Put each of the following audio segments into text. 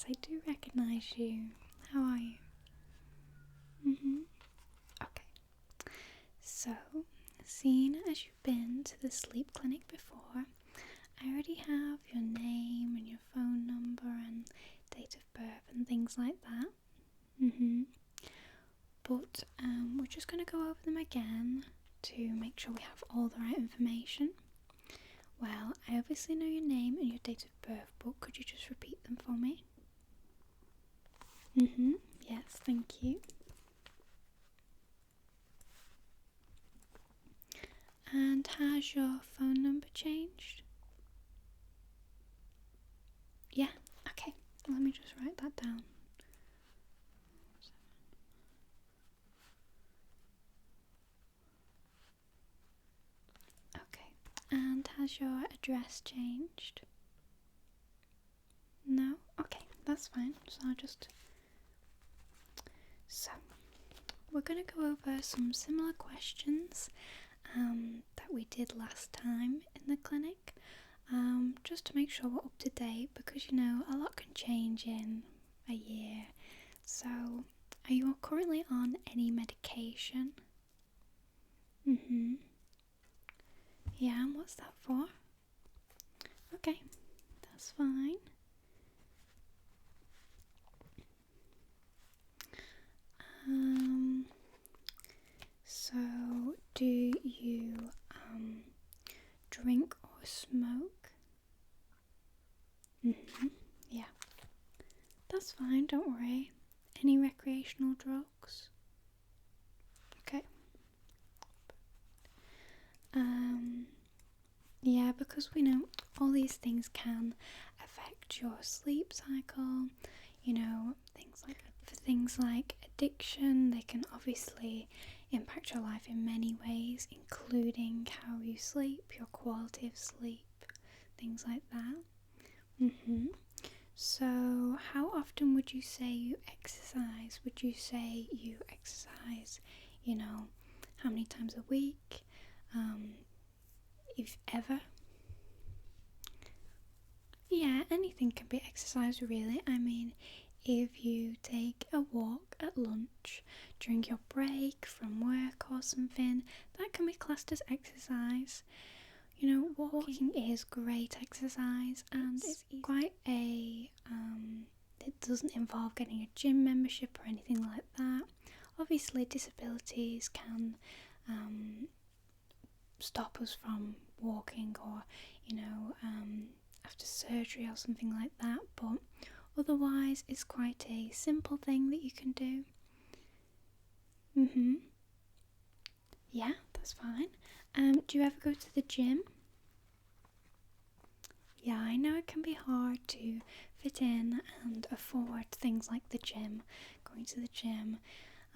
Yes, I do recognise you. How are you? Okay. So, seeing as you've been to the sleep clinic before, I already have your name and your phone number and date of birth and things like that. But we're just going to go over them again to make sure we have all the right information. Well, I obviously know your name and your date of birth, but could you just repeat them for me? Yes, thank you. And has your phone number changed? Yeah, okay. Let me just write that down. Okay. And has your address changed? No? Okay, that's fine. So, we're going to go over some similar questions that we did last time in the clinic, just to make sure we're up to date, because a lot can change in a year. So, are you currently on any medication? Yeah, and what's that for? Okay, that's fine. So do you drink or smoke? Yeah, that's fine, don't worry. Any recreational drugs? Okay. Yeah, because we know all these things can affect your sleep cycle, things like addiction. They can obviously impact your life in many ways, including how you sleep, your quality of sleep, things like that. So, how often would you say you exercise? Would you say you exercise, how many times a week? If ever? Yeah, anything can be exercise, really. I mean, if you take a walk at lunch during your break from work or something, that can be classed as exercise. Walking is great exercise, and it's quite it doesn't involve getting a gym membership or anything like that. Obviously, disabilities can stop us from walking, or after surgery or something like that, but otherwise it's quite a simple thing that you can do. Yeah, that's fine. Do you ever go to the gym? Yeah, I know it can be hard to fit in and afford things like going to the gym.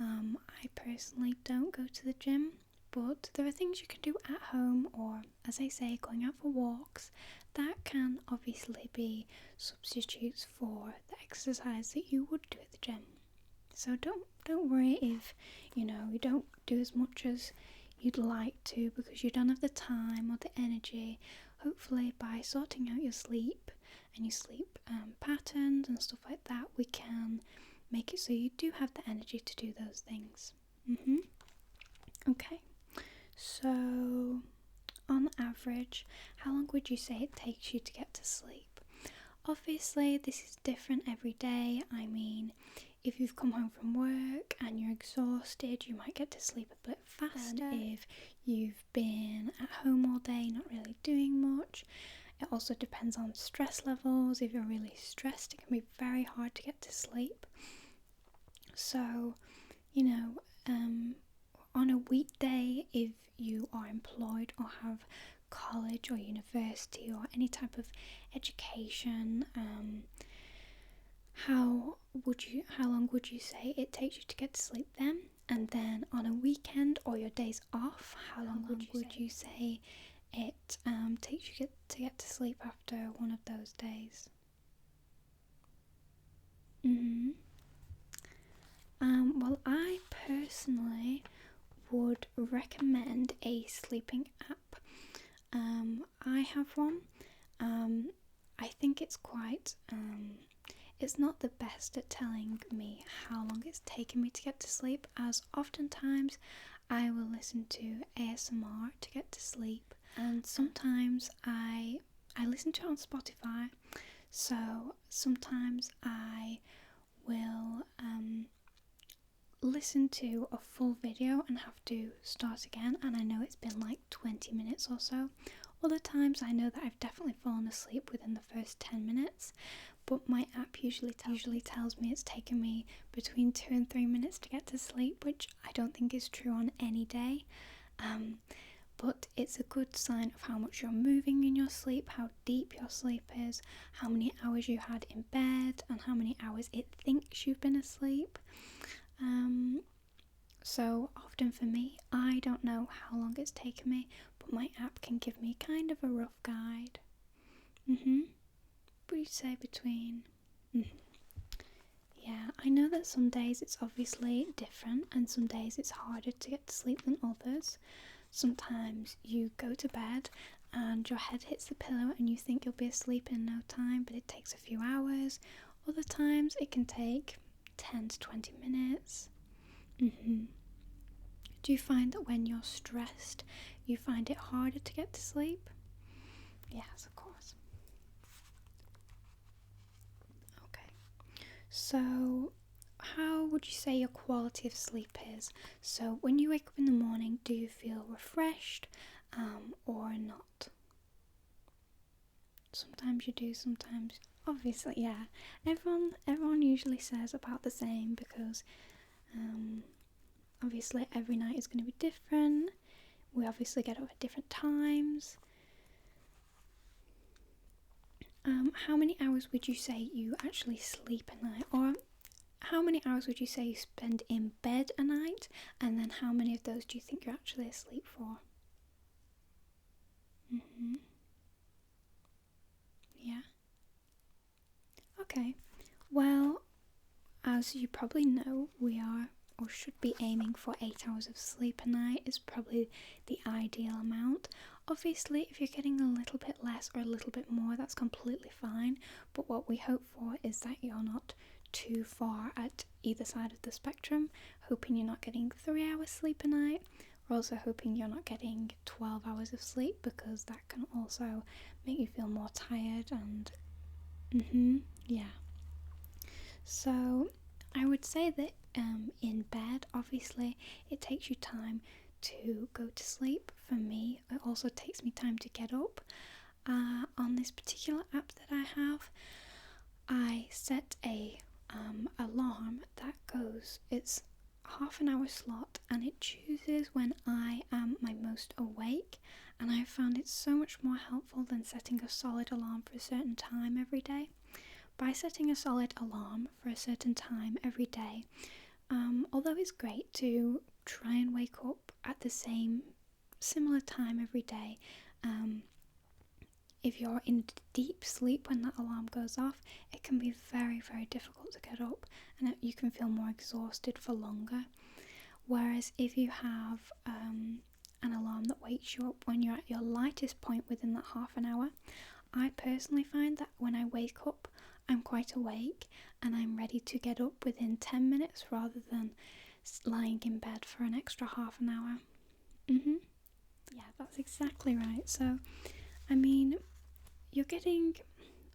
I personally don't go to the gym, but there are things you can do at home, or as I say, going out for walks, that can obviously be substitutes for the exercise that you would do at the gym. So don't worry if you don't do as much as you'd like to because you don't have the time or the energy. Hopefully, by sorting out your sleep and your sleep patterns and stuff like that, we can make it so you do have the energy to do those things. Okay, so on average, how long would you say it takes you to get to sleep? Obviously, this is different every day. I mean, if you've come home from work and you're exhausted, you might get to sleep a bit faster. If you've been at home all day, not really doing much. It also depends on stress levels. If you're really stressed, it can be very hard to get to sleep. So, on a weekday, if you are employed or have college or university or any type of education, how long would you say it takes you to get to sleep then? And then on a weekend or your days off, how long would you say it takes you to get to sleep after one of those days? Well, I personally would recommend a sleeping app. I have one. I think it's it's not the best at telling me how long it's taken me to get to sleep, as oftentimes I will listen to ASMR to get to sleep, and sometimes I listen to it on Spotify. So sometimes I will listen to a full video and have to start again, and I know it's been like 20 minutes or so. Other times I know that I've definitely fallen asleep within the first 10 minutes, but my app usually tells me it's taken me between 2 and 3 minutes to get to sleep, which I don't think is true on any day. But it's a good sign of how much you're moving in your sleep, how deep your sleep is, how many hours you had in bed, and how many hours it thinks you've been asleep. So often for me, I don't know how long it's taken me, but my app can give me kind of a rough guide. Would you say between? Yeah, I know that some days it's obviously different, and some days it's harder to get to sleep than others. Sometimes you go to bed and your head hits the pillow and you think you'll be asleep in no time, but it takes a few hours. Other times it can take 10 to 20 minutes. Do you find that when you're stressed, you find it harder to get to sleep? Yes, of course. Okay. So, how would you say your quality of sleep is? So, when you wake up in the morning, do you feel refreshed or not? Sometimes you do, sometimes. Obviously, yeah. Everyone usually says about the same, because obviously every night is going to be different. We obviously get up at different times. How many hours would you say you actually sleep a night? Or how many hours would you say you spend in bed a night? And then how many of those do you think you're actually asleep for? Yeah. Okay. Well, as you probably know, we are or should be aiming for 8 hours of sleep a night is probably the ideal amount. Obviously, if you're getting a little bit less or a little bit more, that's completely fine, but what we hope for is that you're not too far at either side of the spectrum, hoping you're not getting 3 hours sleep a night. We're also hoping you're not getting 12 hours of sleep, because that can also make you feel more tired and yeah. So I would say that in bed, obviously, it takes you time to go to sleep. For me, it also takes me time to get up. On this particular app that I have, I set a alarm that goes, it's half an hour slot, and it chooses when I am my most awake, and I have found it so much more helpful than setting a solid alarm for a certain time every day. By setting a solid alarm for a certain time every day, although it's great to try and wake up at the similar time every day, if you're in deep sleep when that alarm goes off, it can be very, very difficult to get up, and you can feel more exhausted for longer. Whereas if you have an alarm that wakes you up when you're at your lightest point within that half an hour, I personally find that when I wake up, I'm quite awake and I'm ready to get up within 10 minutes rather than lying in bed for an extra half an hour. Yeah, that's exactly right. So, I mean, you're getting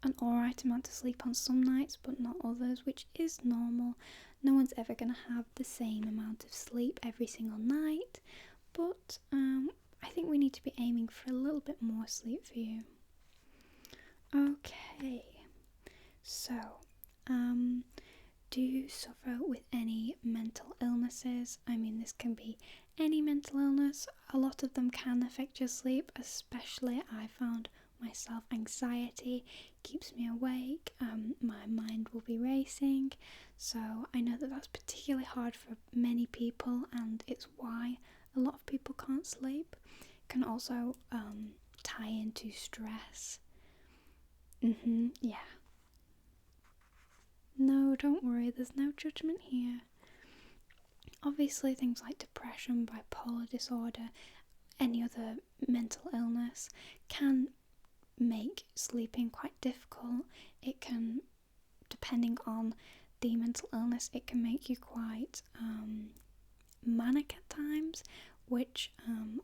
an alright amount of sleep on some nights, but not others, which is normal. No one's ever going to have the same amount of sleep every single night, but I think we need to be aiming for a little bit more sleep for you. Okay. So, do you suffer with any mental illnesses? I mean, this can be any mental illness. A lot of them can affect your sleep, especially I found myself anxiety keeps me awake. My mind will be racing. So I know that that's particularly hard for many people, and it's why a lot of people can't sleep. It can also tie into stress. Yeah. No, don't worry, there's no judgment here. Obviously, things like depression, bipolar disorder, any other mental illness can make sleeping quite difficult. It can depending on the mental illness, it can make you quite manic at times, which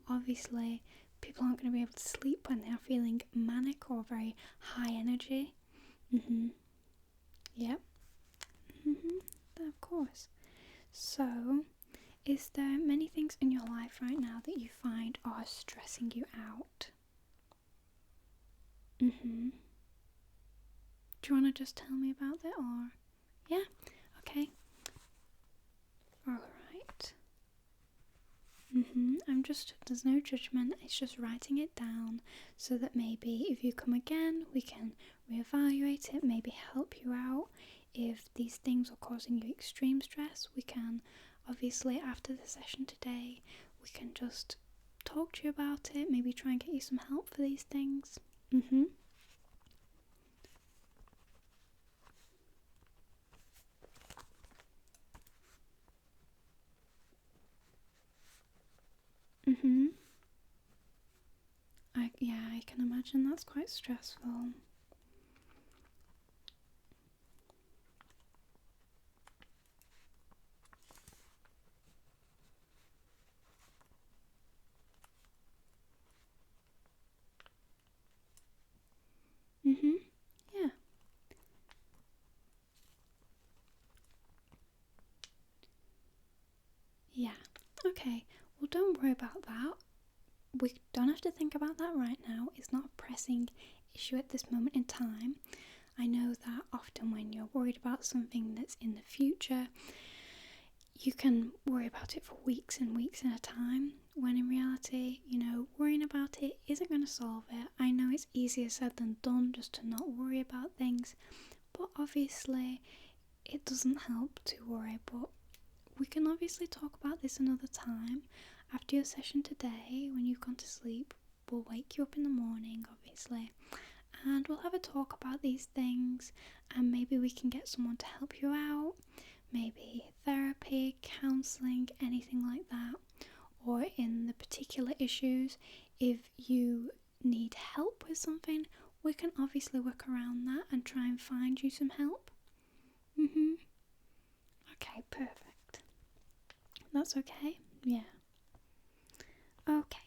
obviously people aren't going to be able to sleep when they're feeling manic or very high energy. Yep. Of course. So, is there many things in your life right now that you find are stressing you out? Do you want to just tell me about it, or? Yeah? Okay. Alright. There's no judgment, it's just writing it down so that maybe if you come again, we can reevaluate it, maybe help you out. If these things are causing you extreme stress, we can, obviously, after the session today, we can just talk to you about it, maybe try and get you some help for these things. I can imagine that's quite stressful. Yeah. Yeah. Okay. Well, don't worry about that. We don't have to think about that right now. It's not a pressing issue at this moment in time. I know that often when you're worried about something that's in the future, you can worry about it for weeks and weeks at a time, when in reality, worrying about it isn't going to solve it. I know it's easier said than done just to not worry about things, but obviously it doesn't help to worry. But we can obviously talk about this another time. After your session today, when you've gone to sleep, we'll wake you up in the morning, obviously, and we'll have a talk about these things, and maybe we can get someone to help you out, maybe therapy, counselling, anything like that. Or in the particular issues, if you need help with something, we can obviously work around that and try and find you some help. Okay, perfect. That's okay? Yeah. Okay,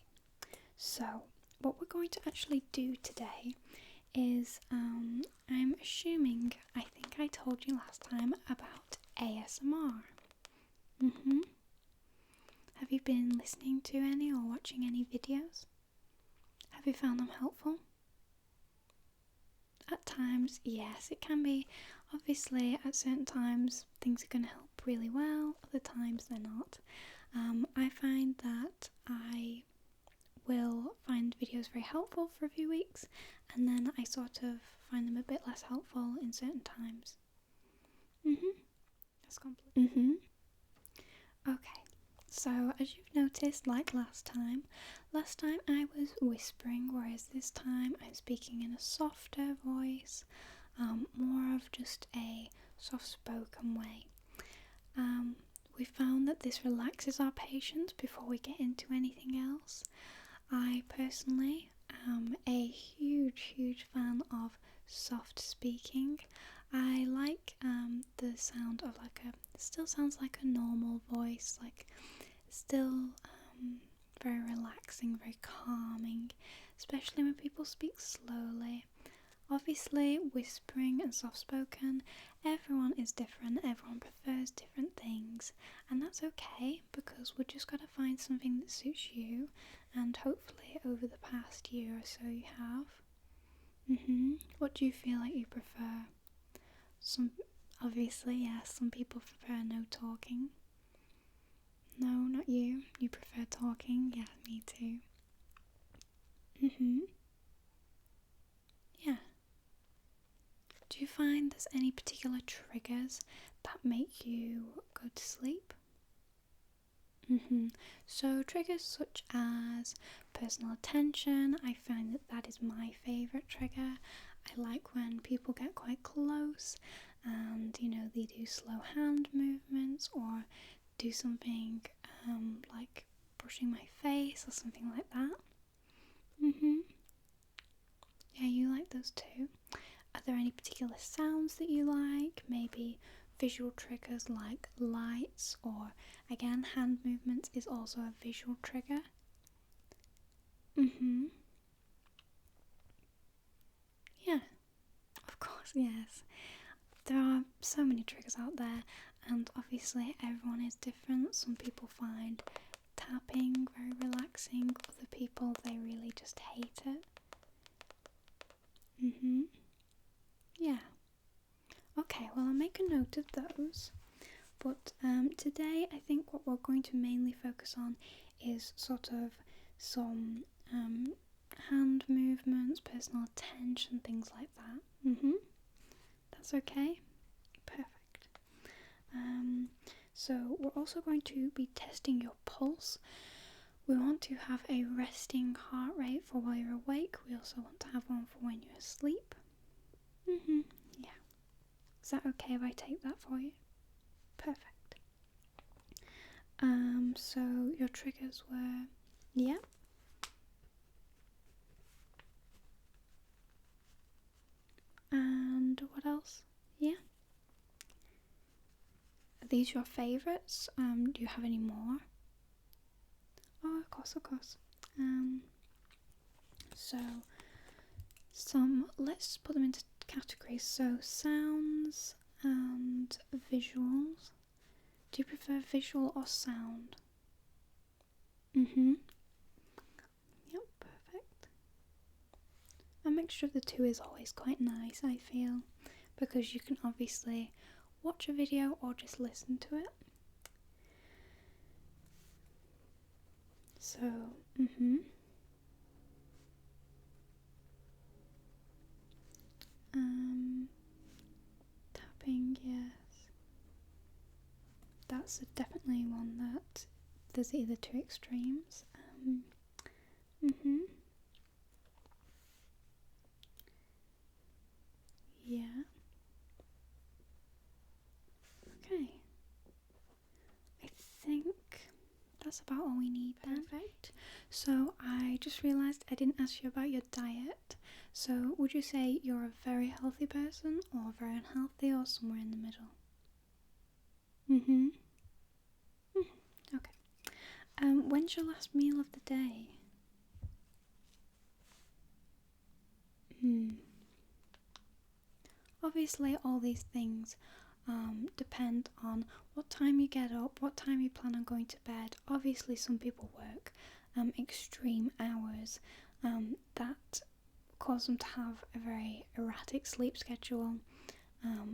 so what we're going to actually do today is, I'm assuming, I think I told you last time about ASMR. Have you been listening to any or watching any videos? Have you found them helpful? At times, yes, it can be. Obviously, at certain times, things are going to help really well, other times they're not. I find that I will find videos very helpful for a few weeks, and then I sort of find them a bit less helpful in certain times. That's complete. Okay, so as you've noticed, like last time I was whispering, whereas this time I'm speaking in a softer voice, more of just a soft-spoken way. We found that this relaxes our patients before we get into anything else. I personally am a huge fan of soft speaking. I like the sound of it still sounds like a normal voice, like still very relaxing, very calming, especially when people speak slowly. Obviously, whispering and soft-spoken, everyone is different, everyone prefers different things, and that's okay, because we've just got to find something that suits you, and hopefully over the past year or so you have. What do you feel like you prefer? Obviously, yes, some people prefer no talking. No, not you. You prefer talking? Yeah, me too. Yeah. Do you find there's any particular triggers that make you go to sleep? So triggers such as personal attention, I find that is my favourite trigger. I like when people get quite close and, they do slow hand movements or do something like brushing my face or something like that. Yeah, you like those too. Are there any particular sounds that you like? Maybe visual triggers like lights, or again, hand movements is also a visual trigger. Yeah, of course, yes. There are so many triggers out there, and obviously everyone is different. Some people find tapping very relaxing, other people they really just hate it. Yeah. Okay, well I'll make a note of those. But today I think what we're going to mainly focus on is sort of some hand movements, personal attention, things like that. That's okay? Perfect. So we're also going to be testing your pulse. We want to have a resting heart rate for while you're awake. We also want to have one for when you're asleep. Yeah. Is that okay if I take that for you? Perfect. So your triggers were, yeah. And what else? Yeah. Are these your favourites? Do you have any more? Oh, of course, of course. So let's put them into categories. So sounds and visuals. Do you prefer visual or sound? Yep, perfect. A mixture of the two is always quite nice, I feel, because you can obviously watch a video or just listen to it. So, tapping, yes. That's definitely one that there's either two extremes. Yeah. Okay. I think that's about all we need then. Perfect. So I just realised I didn't ask you about your diet. So would you say you're a very healthy person or very unhealthy or somewhere in the middle? Okay. When's your last meal of the day? Obviously all these things depend on what time you get up, what time you plan on going to bed. Obviously some people work extreme hours that cause them to have a very erratic sleep schedule.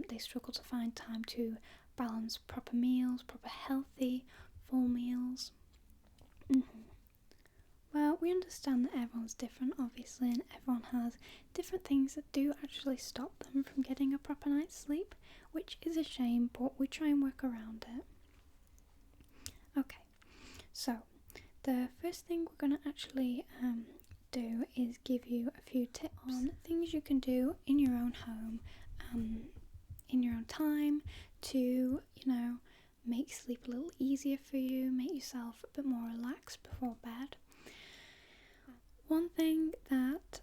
They struggle to find time to balance proper meals, proper healthy full meals. Well, we understand that everyone's different, obviously, and everyone has different things that do actually stop them from getting a proper night's sleep, which is a shame, but we try and work around it. Okay, so the first thing we're going to actually do is give you a few tips on things you can do in your own home, in your own time to, make sleep a little easier for you, make yourself a bit more relaxed before bed. One thing that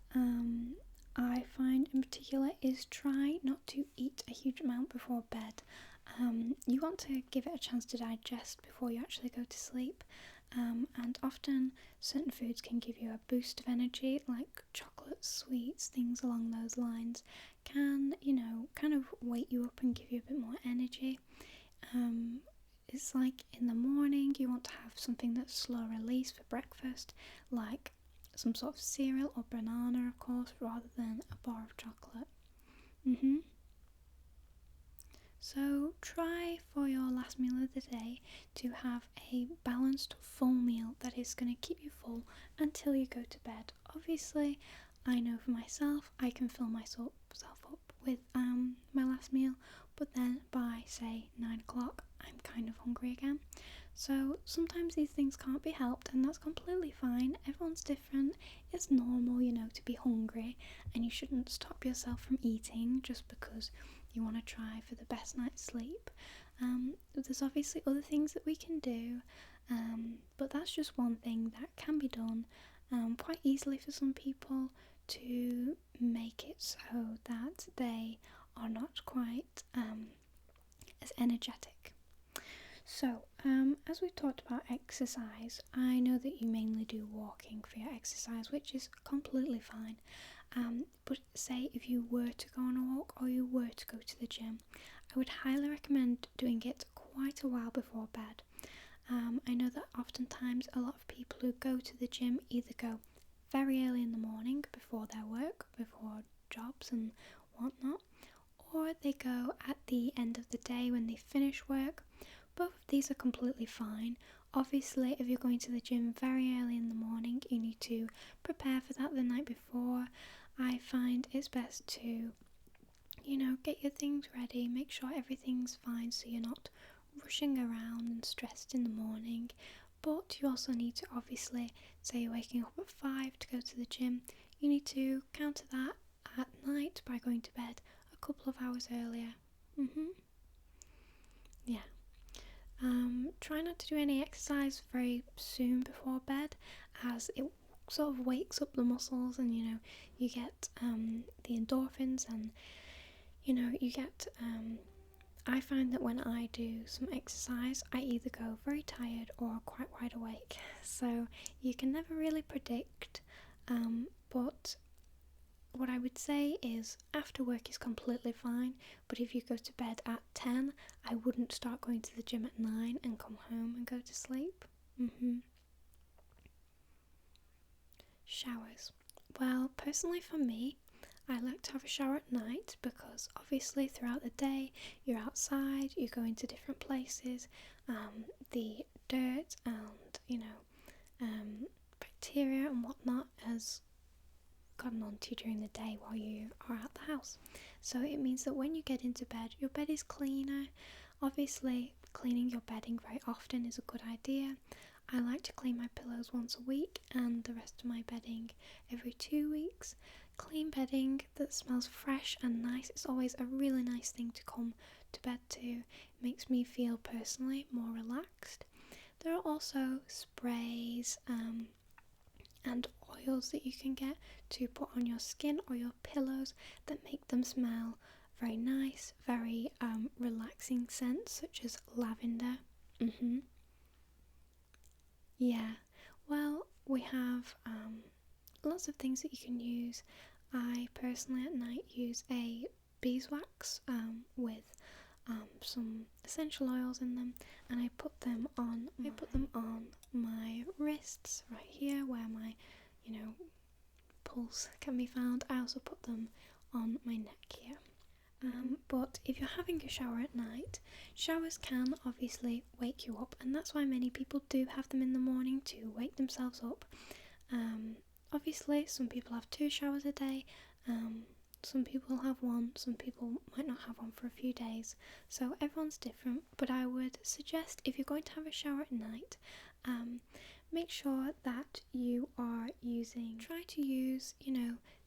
I find in particular is try not to eat a huge amount before bed. You want to give it a chance to digest before you actually go to sleep, and often certain foods can give you a boost of energy, like chocolate, sweets, things along those lines can, kind of wake you up and give you a bit more energy. It's like in the morning you want to have something that's slow release for breakfast, like some sort of cereal or banana, of course, rather than a bar of chocolate. So try for your last meal of the day to have a balanced full meal that is going to keep you full until you go to bed. Obviously, I know for myself I can fill myself up with my last meal, but then by say 9 o'clock I'm kind of hungry again. So sometimes these things can't be helped, and that's completely fine. Everyone's different. It's normal, to be hungry, and you shouldn't stop yourself from eating just because you want to try for the best night's sleep. There's obviously other things that we can do, but that's just one thing that can be done quite easily for some people to make it so that they are not quite as energetic. So, as we talked about exercise, I know that you mainly do walking for your exercise, which is completely fine. But say if you were to go on a walk or you were to go to the gym, I would highly recommend doing it quite a while before bed. I know that oftentimes a lot of people who go to the gym either go very early in the morning before their work, before jobs and whatnot, or they go at the end of the day when they finish work. Both of these are completely fine. Obviously, if you're going to the gym very early in the morning, you need to prepare for that the night before. I find it's best to, get your things ready, make sure everything's fine so you're not rushing around and stressed in the morning. But you also need to, obviously, say you're waking up at 5 to go to the gym, you need to counter that at night by going to bed a couple of hours earlier. Yeah. Try not to do any exercise very soon before bed, as it sort of wakes up the muscles, and you get the endorphins, and you get I find that when I do some exercise, I either go very tired or quite wide awake, so you can never really predict, but what I would say is after work is completely fine, but if you go to bed at 10, I wouldn't start going to the gym at 9 and come home and go to sleep. Showers. Well, personally for me, I like to have a shower at night because obviously throughout the day you're outside, you go into different places, the dirt and bacteria and whatnot has gotten onto you during the day while you are at the house. So it means that when you get into bed, your bed is cleaner. Obviously, cleaning your bedding very often is a good idea. I like to clean my pillows once a week and the rest of my bedding every 2 weeks. Clean bedding that smells fresh and nice is always a really nice thing to come to bed to. It makes me feel personally more relaxed. There are also sprays and oils that you can get to put on your skin or your pillows that make them smell very nice, very relaxing scents such as lavender. Yeah, well, we have lots of things that you can use. I personally at night use a beeswax with some essential oils in them, and I put them on my wrists right here where my pulse can be found. I also put them on my neck here. But if you're having a shower at night, showers can obviously wake you up, and that's why many people do have them in the morning to wake themselves up. Obviously some people have 2 showers a day, some people have 1, some people might not have one for a few days, so everyone's different. But I would suggest, if you're going to have a shower at night, make sure that you are try to use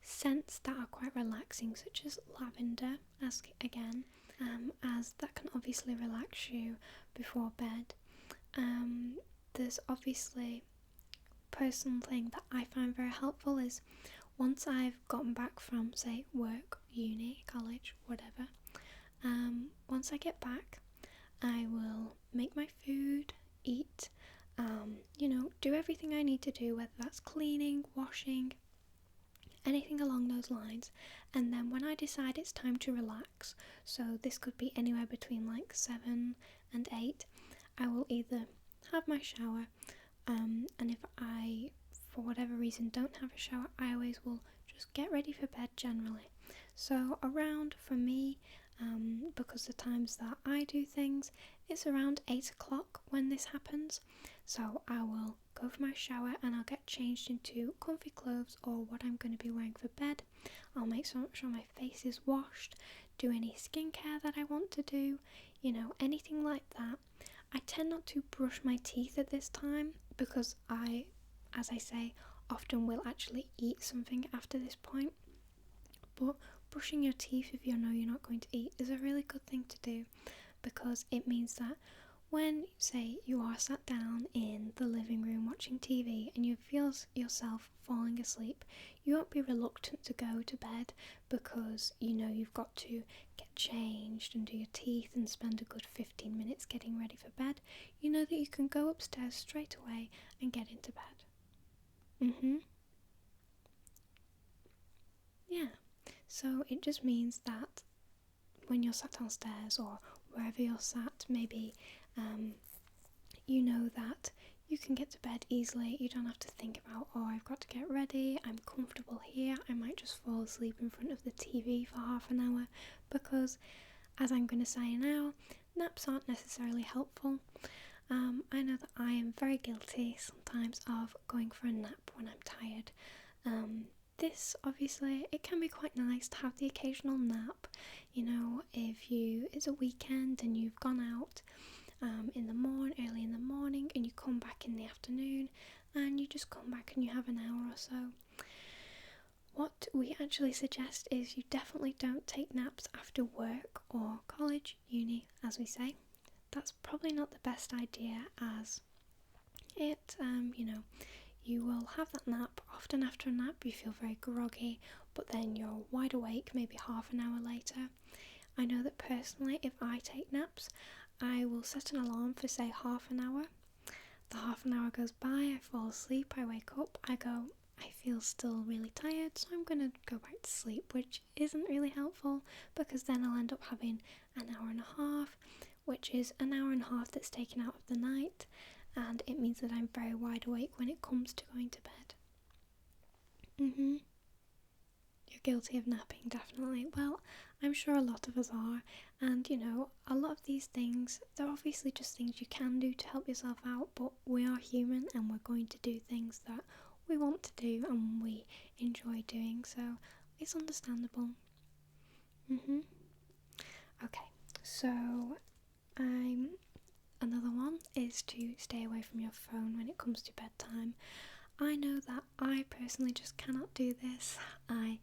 scents that are quite relaxing, such as lavender, as that can obviously relax you before bed. There's obviously personal thing that I find very helpful is once I've gotten back from, say, work, uni, college, whatever, once I get back, I will make my food, eat, do everything I need to do, whether that's cleaning, washing, anything along those lines. And then when I decide it's time to relax, so this could be anywhere between like 7 and 8, I will either have my shower, and if I for whatever reason don't have a shower, I always will just get ready for bed generally. So around, for me, because the times that I do things, it's around 8 o'clock when this happens. So I will go for my shower and I'll get changed into comfy clothes or what I'm going to be wearing for bed. I'll make sure my face is washed, do any skincare that I want to do, anything like that. I tend not to brush my teeth at this time because I, as I say, often will actually eat something after this point. But brushing your teeth if you know you're not going to eat is a really good thing to do, because it means that when, say, you are sat down in the living room watching TV and you feel yourself falling asleep, you won't be reluctant to go to bed because you know you've got to get changed and do your teeth and spend a good 15 minutes getting ready for bed. You know that you can go upstairs straight away and get into bed. Yeah. So it just means that when you're sat downstairs or wherever you're sat, maybe you know that you can get to bed easily. You don't have to think about, oh, I've got to get ready, I'm comfortable here, I might just fall asleep in front of the TV for half an hour, because as I'm going to say now, naps aren't necessarily helpful. I know that I am very guilty sometimes of going for a nap when I'm tired. This, obviously, it can be quite nice to have the occasional nap, if it's a weekend and you've gone out early in the morning, and you come back in the afternoon, and you just come back and you have an hour or so. What we actually suggest is you definitely don't take naps after work or college, uni, as we say. That's probably not the best idea, as it, you will have that nap. Often after a nap you feel very groggy, but then you're wide awake maybe half an hour later. I know that personally, if I take naps, I will set an alarm for, say, half an hour. The half an hour goes by, I fall asleep, I wake up, I feel still really tired, so I'm going to go back to sleep, which isn't really helpful, because then I'll end up having an hour and a half, which is an hour and a half that's taken out of the night, and it means that I'm very wide awake when it comes to going to bed. You're guilty of napping, definitely. Well, I'm sure a lot of us are, and a lot of these things, they're obviously just things you can do to help yourself out, but we are human and we're going to do things that we want to do and we enjoy doing, so it's understandable. Okay, so another one is to stay away from your phone when it comes to bedtime. I know that I personally just cannot do this. I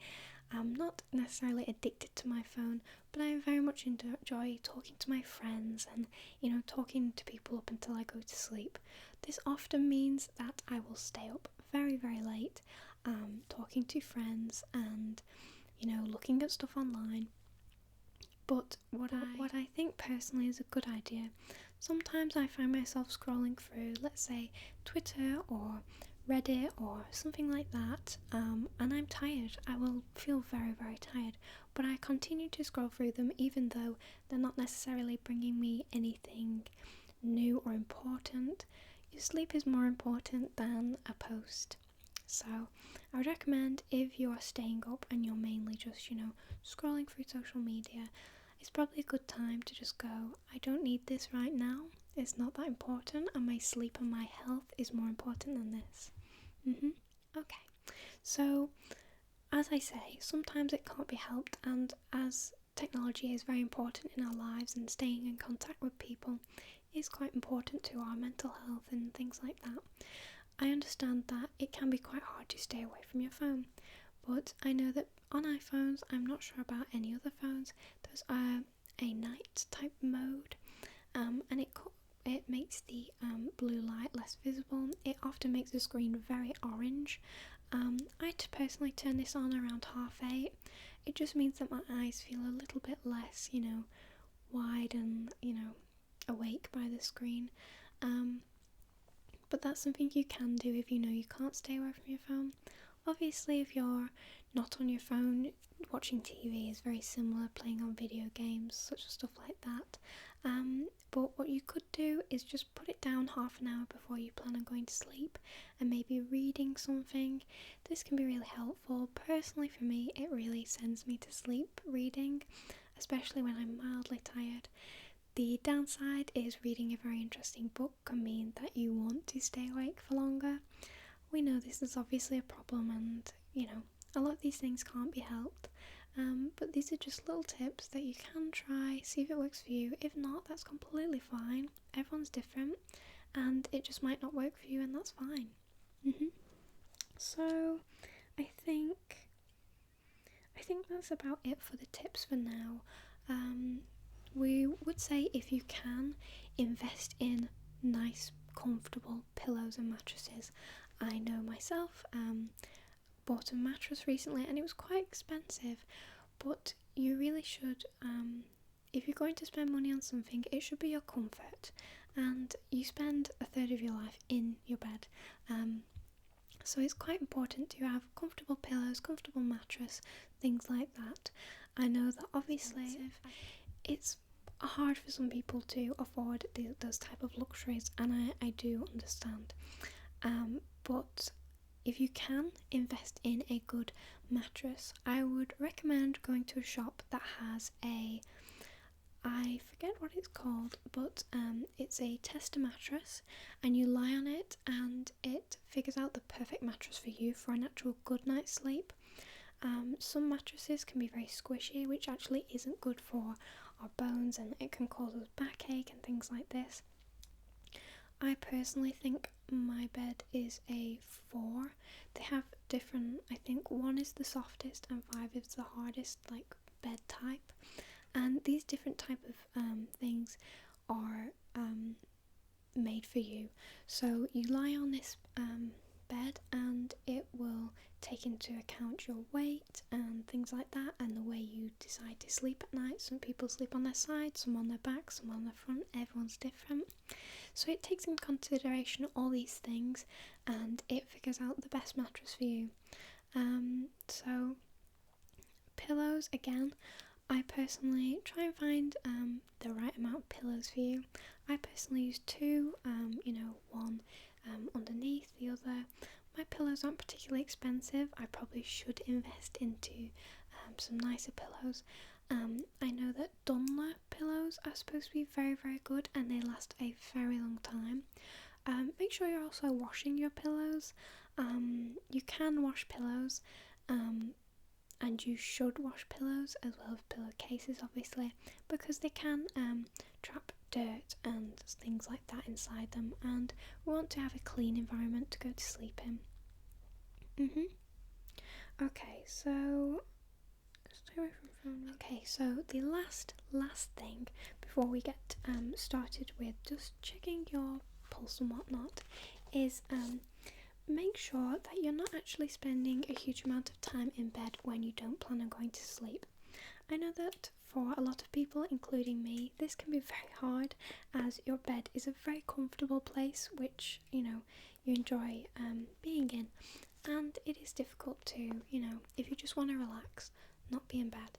am not necessarily addicted to my phone, but I very much enjoy talking to my friends and, talking to people up until I go to sleep. This often means that I will stay up very, very late, talking to friends and, looking at stuff online. But what I think personally is a good idea, sometimes I find myself scrolling through, let's say, Twitter or Reddit or something like that, and I'm tired. I will feel very, very tired, but I continue to scroll through them even though they're not necessarily bringing me anything new or important. Your sleep is more important than a post. So I would recommend, if you are staying up and you're mainly just, scrolling through social media, it's probably a good time to just go, I don't need this right now. It's not that important, and my sleep and my health is more important than this. Okay, so as I say, sometimes it can't be helped, and as technology is very important in our lives and staying in contact with people is quite important to our mental health and things like that, I understand that it can be quite hard to stay away from your phone, but I know that on iPhones, I'm not sure about any other phones, there's a night type mode, and it makes the blue light less visible. It often makes the screen very orange. I personally turn this on around 8:30. It just means that my eyes feel a little bit less, wide and, awake by the screen. But that's something you can do if you know you can't stay away from your phone. Obviously, if you're not on your phone, watching TV is very similar, playing on video games, such stuff like that. But what you could do is just put it down half an hour before you plan on going to sleep and maybe reading something. This can be really helpful. Personally, for me, it really sends me to sleep, reading, especially when I'm mildly tired. The downside is reading a very interesting book can mean that you want to stay awake for longer. We know this is obviously a problem, and a lot of these things can't be helped, but these are just little tips that you can try, see if it works for you. If not, that's completely fine. Everyone's different and it just might not work for you, and that's fine. So I think that's about it for the tips for now. we would say if you can, invest in nice, comfortable pillows and mattresses. I know myself, bought a mattress recently and it was quite expensive, but you really should, if you're going to spend money on something, it should be your comfort, and you spend a third of your life in your bed, so it's quite important to have comfortable pillows, comfortable mattress, things like that. I know that obviously it's hard for some people to afford those type of luxuries, and I do understand, but if you can invest in a good mattress, I would recommend going to a shop that has I forget what it's called, but it's a tester mattress, and you lie on it and it figures out the perfect mattress for you for an actual good night's sleep. Some mattresses can be very squishy, which actually isn't good for our bones, and it can cause us backache and things like this. I personally think my bed is a 4. They have different, I think 1 is the softest and 5 is the hardest, like, bed type. And these different type of things are made for you. So you lie on this bed and it will take into account your weight and things like that, and the way you decide to sleep at night. Some people sleep on their side, some on their back, some on their front. Everyone's different. So it takes into consideration all these things, and it figures out the best mattress for you. So pillows, again, I personally try and find the right amount of pillows for you. I personally use 2, one underneath the other. My pillows aren't particularly expensive. I probably should invest into some nicer pillows. I know that Dunlop pillows are supposed to be very, very good, and they last a very long time. Make sure you're also washing your pillows. You can wash pillows, and you should wash pillows as well as pillowcases, obviously, because they can trap dirt and things like that inside them, and we want to have a clean environment to go to sleep in. Okay, so stay away from phone. Okay, so the last thing before we get started with just checking your pulse and whatnot is make sure that you're not actually spending a huge amount of time in bed when you don't plan on going to sleep. I know that for a lot of people, including me, this can be very hard, as your bed is a very comfortable place which, you enjoy being in, and it is difficult to, if you just want to relax, not be in bed.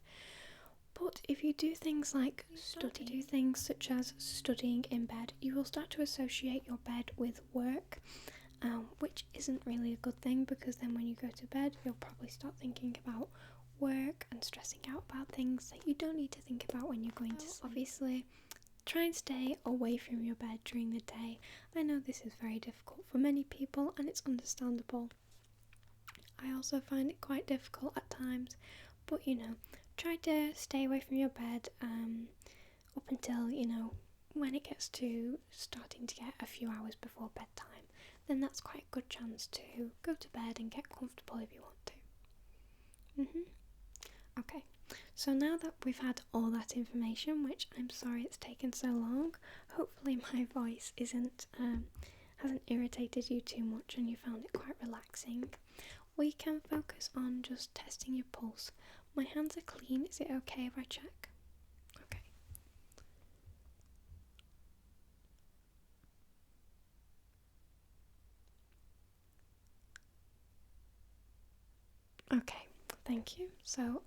But if you do things like do things such as studying in bed, you will start to associate your bed with work, which isn't really a good thing, because then when you go to bed, you'll probably start thinking about work and stressing out about things that you don't need to think about when you're going to sleep. Obviously, try and stay away from your bed during the day. I know this is very difficult for many people, and it's understandable. I also find it quite difficult at times, but try to stay away from your bed up until, when it gets to starting to get a few hours before bedtime. Then that's quite a good chance to go to bed and get comfortable if you want to. Okay, so now that we've had all that information, which I'm sorry it's taken so long, hopefully my voice hasn't irritated you too much and you found it quite relaxing, we can focus on just testing your pulse. My hands are clean. Is it okay if I check? Okay. Okay, thank you. So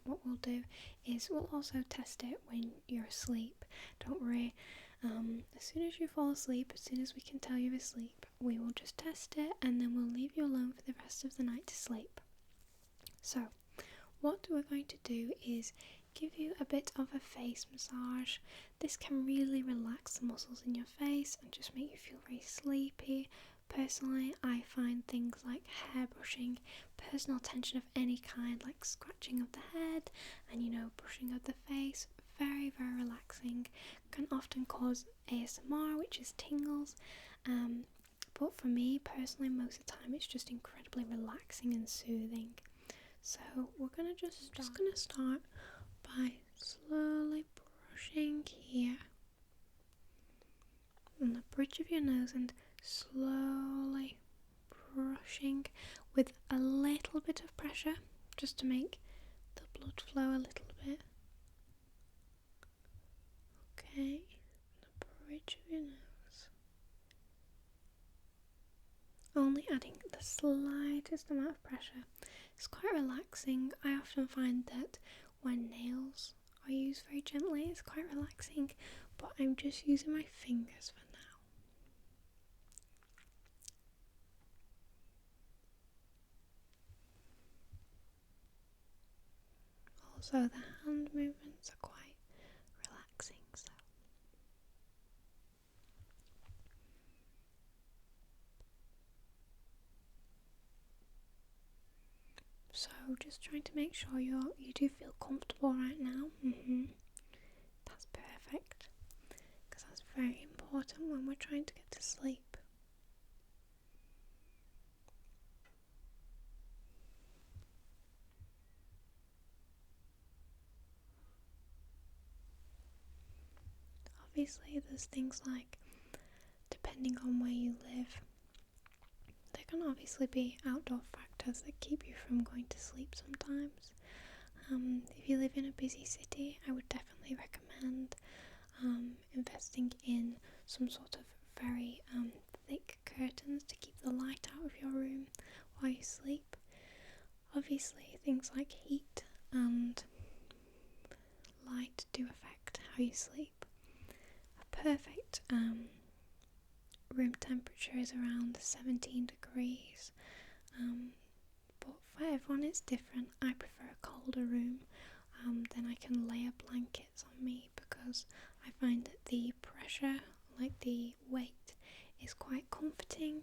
what we'll do is we'll also test it when you're asleep. Don't worry, as soon as you fall asleep, as soon as we can tell you're asleep, we will just test it, and then we'll leave you alone for the rest of the night to sleep. So what we're going to do is give you a bit of a face massage. This can really relax the muscles in your face and just make you feel very sleepy. Personally, I find things like hair brushing, personal attention of any kind, like scratching of the head and brushing of the face, very, very relaxing. Can often cause ASMR, which is tingles, but for me personally, most of the time it's just incredibly relaxing and soothing. So we're gonna just gonna start by slowly brushing here on the bridge of your nose and slowly brushing with a little bit of pressure just to make the blood flow a little bit. Okay, the bridge of your nose. Only adding the slightest amount of pressure. It's quite relaxing. I often find that when nails are used very gently, it's quite relaxing, but I'm just using my fingers for now. Also, the hand movements are quite relaxing, so just trying to make sure you do feel comfortable right now. That's perfect, because that's very important when we're trying to get to sleep. Obviously, there's things like, depending on where you live, there can obviously be outdoor factors that keep you from going to sleep sometimes. If you live in a busy city, I would definitely recommend investing in some sort of very thick curtains to keep the light out of your room while you sleep. Obviously, things like heat and light do affect how you sleep. A perfect room temperature is around 17 degrees, but for everyone it's different. I prefer a colder room. Then I can layer blankets on me because I find that the pressure, like the weight, is quite comforting.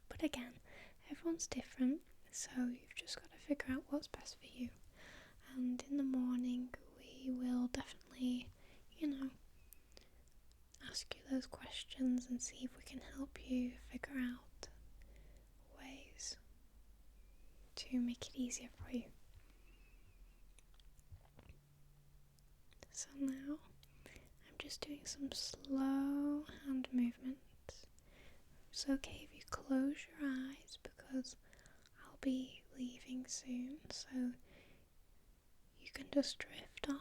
But again, everyone's different, so you've just got to figure out what's best for you. And in the morning we will definitely, ask you those questions and see if we can help you figure out ways to make it easier for you. So now I'm just doing some slow hand movements. It's okay if you close your eyes because I'll be leaving soon, so you can just drift off.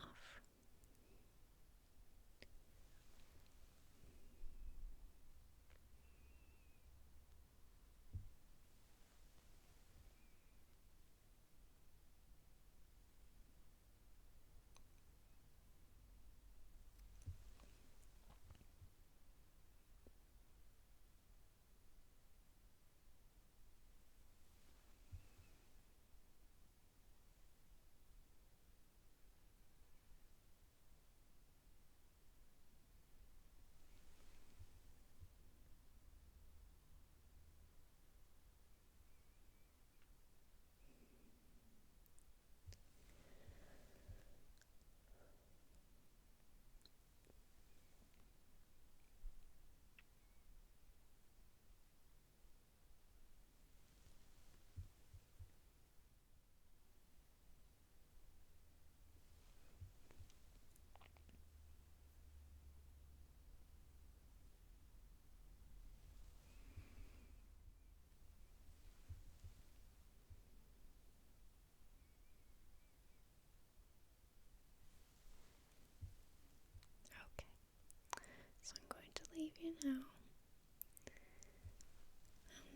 Okay, so I'm going to leave you now,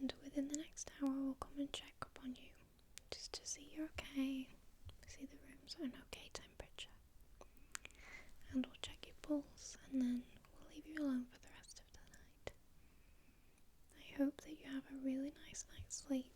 and within the next hour we'll come and check up on you, just to see you're okay, see the room's at an okay temperature, and we'll check your pulse, and then we'll leave you alone for the rest of the night. I hope that you have a really nice night's sleep,